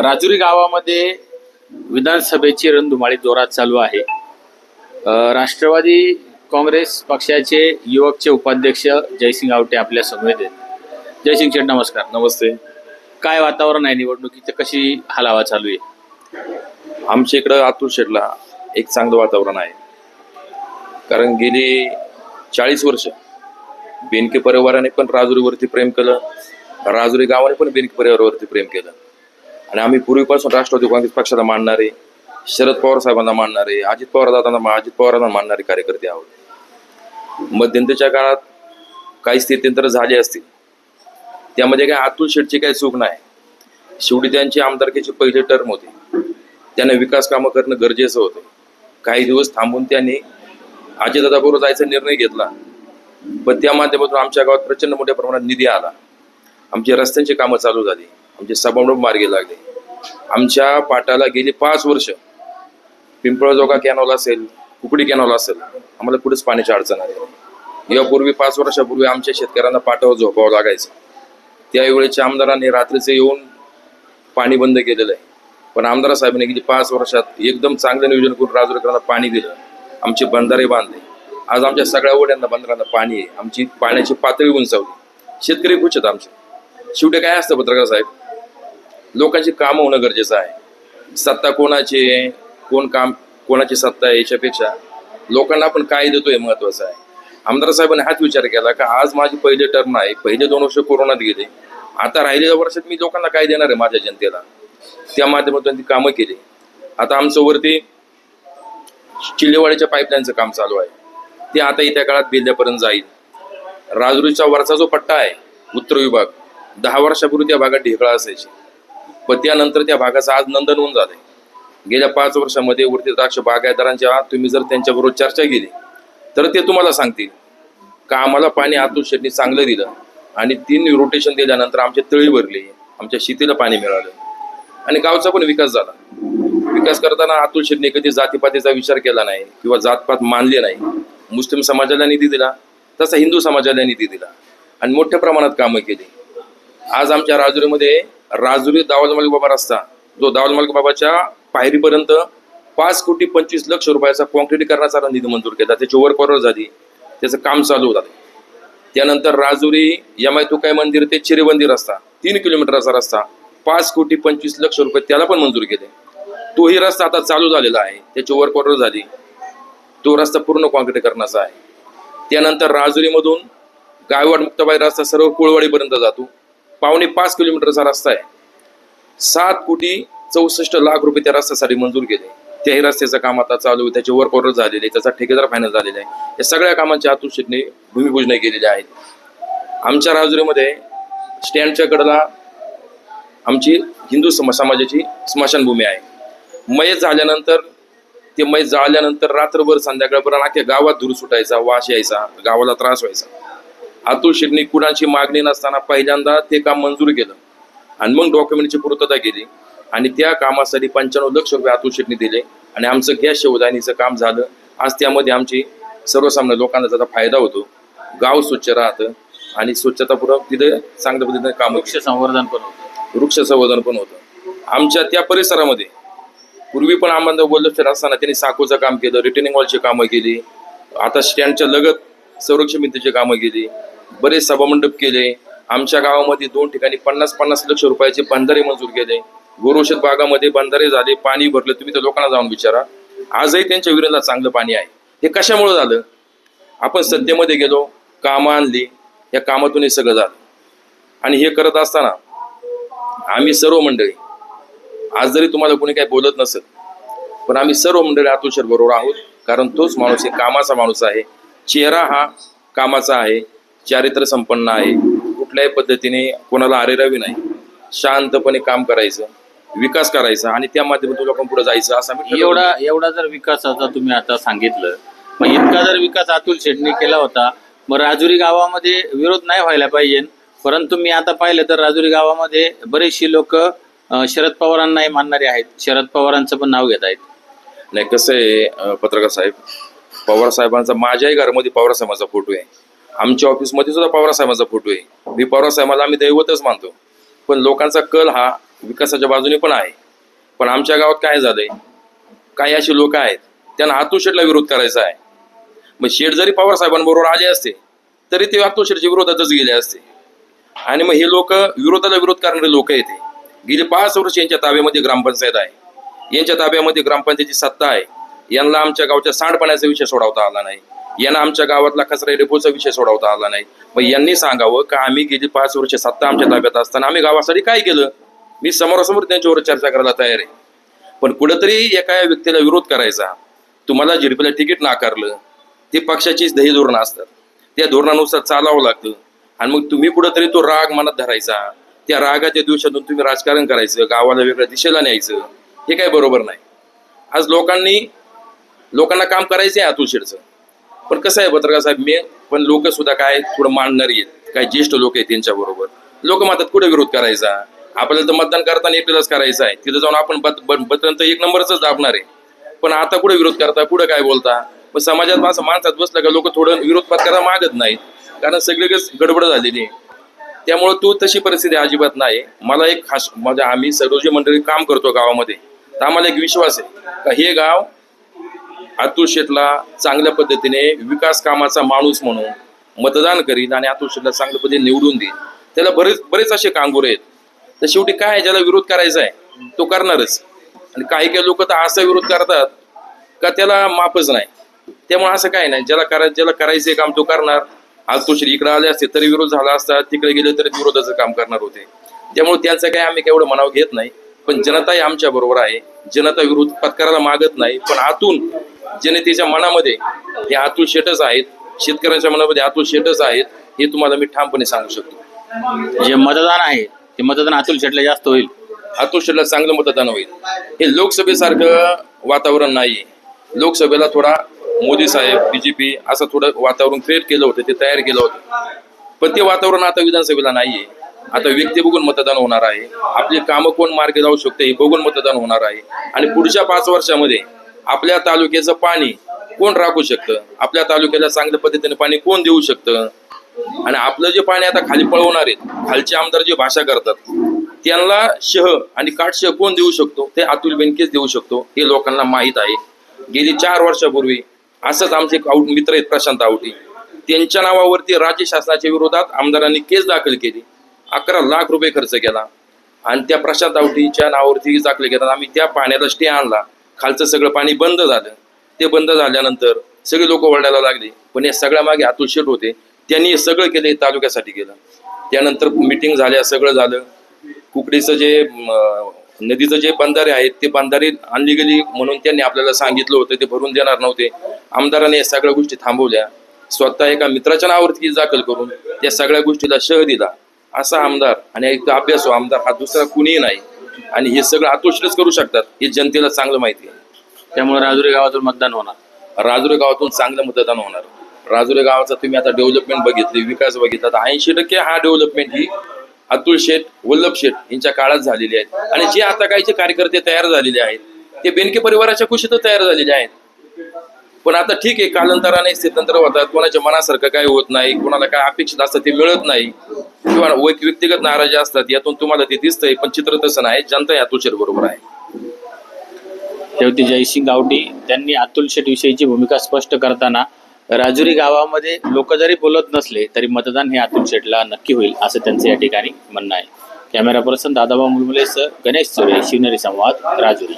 राजुरी गावामध्ये विधानसभेची रणधुमाळी जोरात चालू आहे। राष्ट्रवादी काँग्रेस पक्षाचे युवकचे उपाध्यक्ष जयसिंग आवटे आपल्या समवेत आहेत। जयसिंग शेठ नमस्कार। नमस्ते। काय वातावरण आहे निवडणुकीचं, कशी हलावा चालू आहे? आमच्या इकडे अतुल शेठला एक चांगलं वातावरण आहे, कारण गेली 40 वर्ष बेनके परिवाराने पण राजुरीवरती प्रेम केलं, राजुरी गावाने पण बेनके परिवारावरती प्रेम केलं आणि आम्ही पूर्वीपासून राष्ट्रवादी काँग्रेस पक्षाला मानणारे, शरद पवार साहेबांना मानणारे, अजित पवारांना मानणारे कार्यकर्ते आहोत। मध्यंतरीच्या काळात काही स्थित्यंतर झाले असतील, त्यामध्ये काय अतुल शेठची काही चूक नाही। शेवटी त्यांची आमदारकीची पहिली टर्म होती, त्यांना विकास कामं करणं गरजेचं होतं। काही दिवस थांबून त्यांनी अजितदादाबरोबर जायचा निर्णय घेतला, पण त्या माध्यमातून आमच्या गावात प्रचंड मोठ्या प्रमाणात निधी आला, आमची रस्त्यांची कामं चालू झाली, आमचे सभामंडप मार्गी लागले। आमच्या पाटाला गेली 5 वर्ष पिंपळजोगा कॅनॉल असेल, कुकडी कॅनॉल असेल, आम्हाला कुठेच पाण्याची अडचण आली। यापूर्वी 5 वर्षापूर्वी आमच्या शेतकऱ्यांना पाटावर झोपावं लागायचं, त्यावेळेच्या आमदारांनी रात्रीचे येऊन पाणी बंद केलेलं आहे, पण आमदार साहेबांनी गेली 5 वर्षात एकदम चांगलं नियोजन करून राजुरीकरांना पाणी दिलं, आमचे बंधारे बांधले। आज आमच्या सगळ्या ओढ्यांना बंधाऱ्यांना पाणी आहे, आमची पाण्याची पातळी उंचावली, शेतकरी खुश आहेत आमचे। शेवटी काय असतं पत्रकार साहेब, लोकांची कामं होणं गरजेचं आहे। सत्ता कोणाची, कोणाची सत्ता आहे याच्यापेक्षा लोकांना आपण काय देतोय महत्वाचं आहे। आमदार साहेबांनी हाच विचार केला का आज माझी पहिली टर्म आहे, पहिले 2 वर्ष कोरोनात गेले, आता राहिलेल्या वर्षात मी लोकांना काय देणार आहे माझ्या जनतेला, त्या माध्यमातून ती कामं केली। आता आमचं वरती चिल्लेवाडीच्या पाईपलाईनचं काम चालू आहे, ते आता येत्या काळात बेल्ल्यापर्यंत जाईल। राजुरीचा वरचा जो पट्टा आहे उत्तर विभाग, 10 वर्षापूर्वी त्या भागात ढेकळा असायची, पण त्यानंतर त्या भागाचं आज नंदनवन झालंय। गेल्या 5 वर्षामध्ये वरती द्राक्ष बागायतदारांच्या तुम्ही जर त्यांच्याबरोबर चर्चा केली तर ते तुम्हाला सांगतील का आम्हाला पाणी अतुल शेठनी चांगलं दिलं आणि 3 रोटेशन दिल्यानंतर आमचे तळी भरले, आमच्या शेतीला पाणी मिळालं आणि गावचा पण विकास झाला। विकास करताना अतुल शेठनी कधी जातीपातीचा विचार केला नाही किंवा जातपात मानले नाही। मुस्लिम समाजाला निधी दिला, तसा हिंदू समाजाला निधी दिला आणि मोठ्या प्रमाणात कामं केली। आज आमच्या राजुरीमध्ये राजुरी दाऊद मालिक बाबा रस्ता, जो दाऊद मालिक बाबाच्या पायरीपर्यंत 5,25,00,000 रुपयाचा कॉन्क्रिटीकरणाचा निधी मंजूर केला, त्याची वर्क ऑर्डर झाली, त्याचं काम चालू झालं। त्यानंतर राजुरी यमाई तुकाई मंदिर ते चिरेबंदी रस्ता 3 किलोमीटरचा रस्ता, 5,25,00,000 रुपये त्याला पण मंजूर केले, तोही रस्ता आता चालू झालेला आहे, त्याची वर्क ऑर्डर झाली, तो रस्ता पूर्ण कॉन्क्रिटीकरणाचा आहे। त्यानंतर राजुरीमधून गायवाड मुक्ताबाई रस्ता सर्व कोळवाडीपर्यंत जातो, 5.25 किलोमीटरचा रस्ता आहे, 7,64,00,000 रुपये त्या रस्त्यासाठी मंजूर केले, त्याही रस्त्याचं काम आता चालू आहे, त्याचे वर्क ऑर्डर झालेले आहे, त्याचा ठेकेदार फायनल झालेला आहे। या सगळ्या कामांची अतुल शेठने भूमिपूजन केलेली आहेत। आमच्या राजुरीमध्ये स्टँडच्या कडेला आमची हिंदू समाजाची स्मशानभूमी आहे। मयत झाल्यानंतर ते मयत जाळल्यानंतर रात्रभर संध्याकाळपर्यंत अख्ख्या गावात धूर सुटायचा, वास यायचा, गावाला त्रास व्हायचा। अतुल शेठनी कुणाची मागणी नसताना पहिल्यांदा ते काम मंजूर केलं आणि मग डॉक्युमेंटची पूर्तता केली आणि त्या कामासाठी 95,00,000 रुपये अतुल शेठनी दिले आणि आमचं गॅस शेवदानीचं काम झालं। आज त्यामध्ये आमची सर्वसामान्य लोकांना त्याचा फायदा होतो, गाव स्वच्छ राहतं आणि स्वच्छतापूर्वक तिथे चांगल्या पद्धतीने काम, वृक्ष संवर्धन पण होतं। आमच्या त्या परिसरामध्ये पूर्वी पण आम्हाला बोललं असताना त्यांनी साखोचं काम केलं, रिटेनिंग वॉलची कामं केली, आता स्टँडच्या लगत संरक्षण भिंतीची कामं केली, बरेच सभामंडप केले। आमच्या गावामध्ये 2 ठिकाणी 50,00,000 रुपयाचे बंधारे मंजूर केले, गोरोशत भागामध्ये बंधारे झाले, पाणी भरलं, तुम्ही तर लोकांना जाऊन विचारा, आजही त्यांच्या विरोधात चांगलं पाणी आहे। हे कशामुळे झालं? आपण सत्तेमध्ये गेलो, कामं आणली, या कामातून हे सगळं झालं आणि हे करत असताना आम्ही सर्व मंडळी, आज जरी तुम्हाला कोणी काही बोलत नसेल पण आम्ही सर्व मंडळी अतुल शेठ बरोबर आहोत, कारण तोच माणूस हे कामाचा माणूस आहे, चेहरा हा कामाचा आहे, चारित्र्य संपन्न आहे, कुठल्याही पद्धतीने कोणाला आरेरावी नाही, शांतपणे काम करायचं, विकास करायचा आणि त्या माध्यमातून लोकांपुढे जायचं। असं एवढा जर विकासाचा तुम्ही आता सांगितलं, पण इतका जर विकास अतुल शेठनी केला होता, मग राजुरी गावामध्ये विरोध नाही व्हायला पाहिजे। परंतु मी आता पाहिलं तर राजुरी गावामध्ये बरेचशी लोक शरद पवारांनाही मानणारे आहेत, शरद पवारांचं पण नाव घेत आहेत। नाही, कसं आहे पत्रकार साहेब, पवार साहेबांचा माझ्याही घरामध्ये पवार साहेबांचा फोटो आहे, आमच्या ऑफिसमध्ये सुद्धा पवार साहेबांचा फोटो आहे। मी पवार साहेबांना आम्ही दैवतच मानतो, पण लोकांचा कल हा विकासाच्या बाजूने पण आहे. पण आमच्या गावात काय झालंय, काही अशी लोक आहेत त्यांना अतुल शेठला विरोध करायचा आहे. मग शेठ जरी पवार साहेबांबरोबर आले असते तरी ते अतुल शेठच्या विरोधातच गेले असते. आणि मग हे लोक विरोधाला विरोध करणारे लोक येते. गेली 5 वर्ष यांच्या ताब्यामध्ये ग्रामपंचायत आहे, यांच्या ताब्यामध्ये ग्रामपंचायतीची सत्ता आहे. यांना आमच्या गावच्या सांडपाण्याचा विषय सोडवता आला नाही, यांना आमच्या गावातला कचरा डेपोचा विषय सोडवता आला नाही. मग यांनी सांगावं का आम्ही गेली 5 वर्ष सत्ता आमच्या ताब्यात असताना आम्ही गावासाठी काय केलं. मी समोरासमोर त्यांच्यावर चर्चा करायला तयार आहे. पण कुठंतरी एका व्यक्तीला विरोध करायचा, तुम्हाला झेडपीला तिकीट नाकारलं, ते पक्षाचीच ध्येय धोरणं असतात, त्या धोरणानुसार चालावं लागतं. आणि मग तुम्ही कुठंतरी तो राग मनात धरायचा, त्या रागाच्या दिवसातून तुम्ही राजकारण करायचं, गावाला वेगळ्या दिशेला न्यायचं, हे काय बरोबर नाही. आज लोकांना काम करायचं आहे अतुल शेठचं. पण कसं आहे पत्रकार साहेब, मी पण लोक सुद्धा काय थोडं मांडणारी आहेत, काही ज्येष्ठ लोक आहेत, त्यांच्याबरोबर लोक म्हणतात कुठे विरोध करायचा, आपल्याला तर मतदान करताना एकटेलाच करायचं आहे, तिथं जाऊन आपण बटन तर 1 नंबरच दाबणार आहे. पण आता कुठे विरोध करता, कुठे काय बोलता. पण समाजात असं माणसात बसलं का लोक थोडं विरोध करायला मागत नाहीत, कारण सगळीकडेच गडबड झालेली आहे. त्यामुळे तू तशी परिस्थिती अजिबात नाही. मला एक खास म्हणजे आम्ही सर्व जे मंडळी काम करतो गावामध्ये, तर आम्हाला एक विश्वास आहे का हे गाव अतुल शेठला चांगल्या पद्धतीने विकास कामाचा माणूस म्हणून मतदान करील आणि अतुल शेठला चांगल्या पद्धतीने निवडून देईल. त्याला बरेच असे कांगोरे आहेत. तर शेवटी काय, ज्याला विरोध करायचा आहे तो करणारच. आणि काही लोक तर असा विरोध करतात का त्याला माफच नाही. त्यामुळे असं काय नाही, ज्याला करायचंय काम तो करणार. अतुल शेठ इकडे आले असते तरी विरोध झाला असता, तिकडे गेले तरी विरोधाचं काम करणार होते. त्यामुळे त्यांचं काय आम्ही केवढं मनाव घेत नाही. पण जनताही आमच्या बरोबर आहे, जनता विरोध पत्करायला मागत नाही. पण आतून जनतेच्या मनामध्ये हे अतुल शेठच आहेत, शेतकऱ्यांच्या मनामध्ये अतुल शेठच आहेत, हे तुम्हाला मी ठामपणे सांगू शकतो. जे मतदान आहे ते मतदान अतुल शेठला जास्त होईल, अतुल शेठला चांगलं मतदान होईल. हे लोकसभेसारखं वातावरण नाहीये. लोकसभेला थोडा मोदी साहेब, बीजेपी असं थोडं वातावरण क्रिएट केलं होतं, ते तयार केलं होतं. पण ते वातावरण आता विधानसभेला नाहीये. आता व्यक्ती बघून मतदान होणार आहे, आपली कामं कोण मार्गी लावू शकते हे बघून मतदान होणार आहे. आणि पुढच्या 5 वर्षामध्ये आपल्या तालुक्याचं पाणी कोण राखू शकतं, आपल्या तालुक्याला चांगल्या पद्धतीने पाणी कोण देऊ शकतं, आणि आपलं जे पाणी आता खाली पळवणार आहेत, खालचे आमदार जे भाषा करतात, त्यांना शह आणि काटशह कोण देऊ शकतो, ते अतुल बेनकेच देऊ शकतो, हे लोकांना माहीत आहे. गेली 4 वर्षापूर्वी असंच आमचे एक मित्र आहेत प्रशांत आवटी, त्यांच्या नावावरती राज्य शासनाच्या विरोधात आमदारांनी केस दाखल केली, 11 लाख रुपये खर्च केला. आणि त्या प्रशांत आवटीच्या नावावरती दाखल केला. आम्ही त्या पाण्याला स्टे आणला, खालचं सगळं पाणी बंद झालं. ते बंद झाल्यानंतर सगळे लोक ओरडायला लागले. पण या सगळ्या मागे अतुल शेठ होते, त्यांनी हे सगळं केलं, हे तालुक्यासाठी केलं. त्यानंतर मीटिंग झाल्या, सगळं झालं. कुकडीचं जे नदीचं जे बंधारे आहेत ते बंधारे आणली गेली म्हणून त्यांनी आपल्याला सांगितलं होतं, ते भरून देणार नव्हते. आमदारांनी या सगळ्या गोष्टी थांबवल्या, स्वतः एका मित्राच्या नावावरती दाखल करून त्या सगळ्या गोष्टीला शह दिला. असा आमदार आणि एक अभ्यासू आमदार हा दुसरा कुणीही नाही. आणि हे सगळं अतुल शेठच करू शकतात, हे जनतेला चांगलं माहिती आहे. त्यामुळे राजुरी गावातून मतदान होणार, राजुरी गावातून चांगलं मतदान होणार. राजुरी गावाचा तुम्ही आता डेव्हलपमेंट बघितली, विकास बघितला, तर 80% हा डेव्हलपमेंट ही अतुल शेठ, वल्लभ शेठ यांच्या काळात झालेली आहेत. आणि जे आता काहीचे कार्यकर्ते तयार झालेले आहेत ते बेनके परिवाराच्या कुशीतच तयार झालेले आहेत. पण आता ठीक आहे, कालांतराने स्वतंत्र होतात, कोणाच्या मनासारखं काय होत नाही, कोणाला काय अपेक्षित असतं ते मिळत नाही, किंवा व्यक्तिगत नाराजी असतात, यातून तुम्हाला ते दिसतंय. पण चित्र तसं नाही, जनता अतुल शेठ बरोबर आहे. शेवटी जयसिंग गावटी त्यांनी अतुल शेठ विषयीची भूमिका स्पष्ट करताना राजुरी गावामध्ये लोक जरी बोलत नसले तरी मतदान हे अतुल शेठला नक्की होईल असं त्यांचं या ठिकाणी म्हणणं आहे. कॅमेरा पर्सन दादाभाऊ मुलमुलेसह गणेश चोरे, शिवनेरी संवाद, राजुरी.